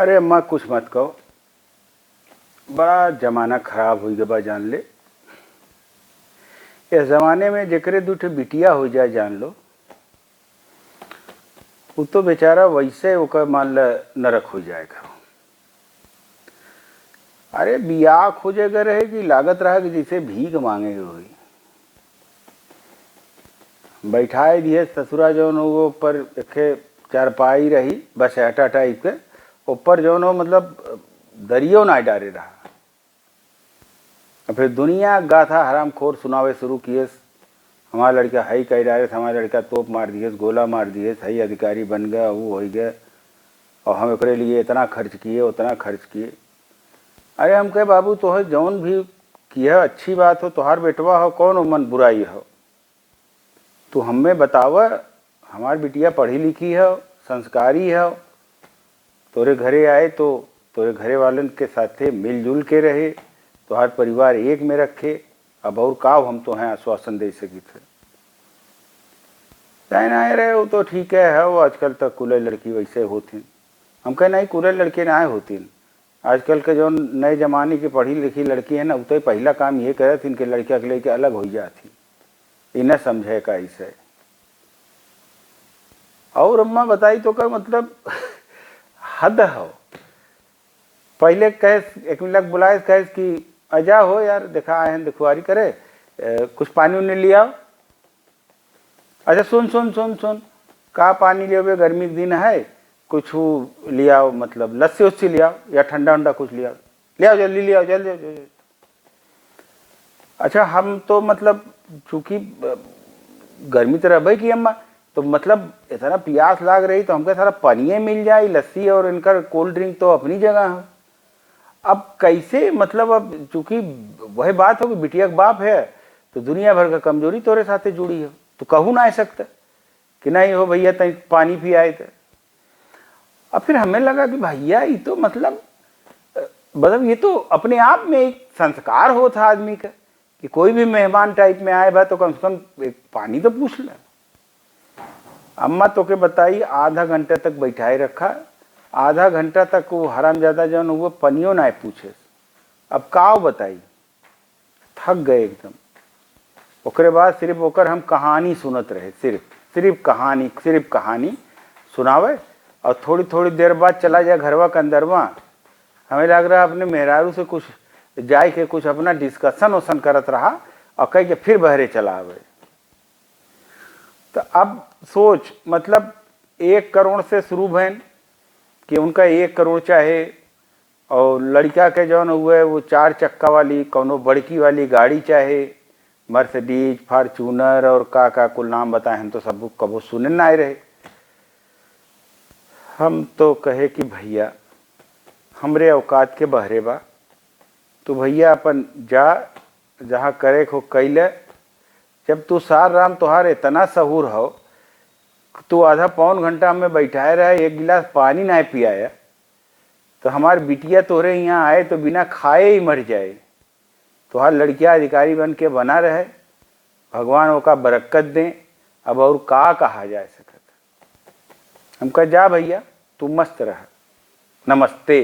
अरे अम्मा कुछ मत कहो, बड़ा जमाना खराब हो गया जान ले। इस जमाने में जेकरे दूठे बिटिया हो जाए जान लो, वो तो बेचारा वैसे ओकर मान ल नरक हो जाएगा। अरे बियाह खोजेगा रहेगी, लागत रहा कि जैसे भीख मांगे हुई। बैठाए दिए ससुरा जौन वो ऊपर एक चारपाई रही बस हटा टाइप के ऊपर जौन हो, मतलब दरियो ना डारे रहा। फिर दुनिया गाथा हराम खोर सुनावे शुरू किए, हमारा लड़का है कह डारे, हमारा लड़का तोप मार दिए, गोला मार दिए, सही अधिकारी बन गया, वो हो गया, और हम एक लिए इतना खर्च किए उतना खर्च किए। अरे हम कहे बाबू तो जौन भी किया अच्छी बात हो, तोहार बेटवा हो, कौन मन बुराई हो, तो हमें बतावा। हमार बिटिया पढ़ी लिखी है, संस्कारी है, तोरे घरे आए तो तोरे घरे वालन के साथे मिलजुल के रहे, तोहार परिवार एक में रखे। अब और का हम तो हैं आश्वासन दे सकी थे। चाहे ना रहे वो तो ठीक है वो आजकल तक कुल लड़की वैसे होती। हम कहे नहीं, कुल लड़के ना होती। आजकल के जो नए जमाने की पढ़ी लिखी लड़की है ना, वो तो पहला काम ये करे थी कि लड़किया के लेके अलग हो जाती, इन्हें समझे का ऐसे। और अम्मा बताई तो का मतलब हद हो। पहले कहे एक मिनट बुलाए, कहे कि अजा हो यार, देखा आए हैं दिखवारी करे, कुछ पानी उन्हें लिया। अच्छा सुन सुन सुन सुन, का पानी लिया, गर्मी के दिन है, कुछ लिया, मतलब लस्सी उस्सी लिया या ठंडा वंडा कुछ लिया, लिया जल्दी लिया जल्दी। अच्छा हम तो मतलब चूंकि गर्मी तो रह की अम्मा, तो मतलब इतना प्यास लाग रही तो हमको सारा पानी मिल जाए, लस्सी और इनका कोल्ड ड्रिंक तो अपनी जगह है। अब कैसे मतलब, अब चूंकि वही बात हो कि बिटिया का बाप है तो दुनिया भर का कमजोरी तोरे साथे जुड़ी हो, तो कहू ना आ सकता कि नहीं हो भैया तय पानी भी आए थे। अब फिर हमें लगा कि भैया ये तो मतलब ये तो अपने आप में एक संस्कार हो था आदमी का कि कोई भी मेहमान टाइप में आए बा तो कम से कम एक पानी तो पूछ ले। अम्मा तो के बताई आधा घंटे तक बैठाए रखा, आधा घंटा तक वो हरामजादा जौन वो पनियो ना पूछे। अब का बताई, थक गए एकदम। ओकरे बाद सिर्फ ओकर हम कहानी सुनत रहे, सिर्फ कहानी सुनावे, और थोड़ी थोड़ी देर बाद चला जाए घरवा के अंदरवा। हमें लग रहा अपने मेहरारू से कुछ जाए के कुछ अपना डिस्कशन वसन करत रहा और कह के फिर बहरे चला आवे। तो अब सोच मतलब 1 करोड़ से शुरू भैन कि उनका 1 करोड़ चाहे, और लड़का के जौन हुए वो 4 चक्का वाली कौनो बड़की वाली गाड़ी चाहे, मर्सिडीज फार्चूनर और का कुल नाम बताए, हम तो सब कबो सुने ना आए रहे। हम तो कहे कि भैया हमरे औकात के बहरे बा, तो भैया अपन जा जहाँ करे को कैले। जब तू सार राम तोहार इतना सहूर हो, तू आधा पौन घंटा में बैठाए रहे, 1 गिलास पानी ना पियाया, तो हमारी बिटिया तोरे यहाँ आए तो बिना खाए ही मर जाए। तोहार लड़कियाँ अधिकारी बन के बना रहे, भगवान ओका बरकत दें। अब और का कहा जा सकता। हम कह जा भैया तू मस्त रह, नमस्ते।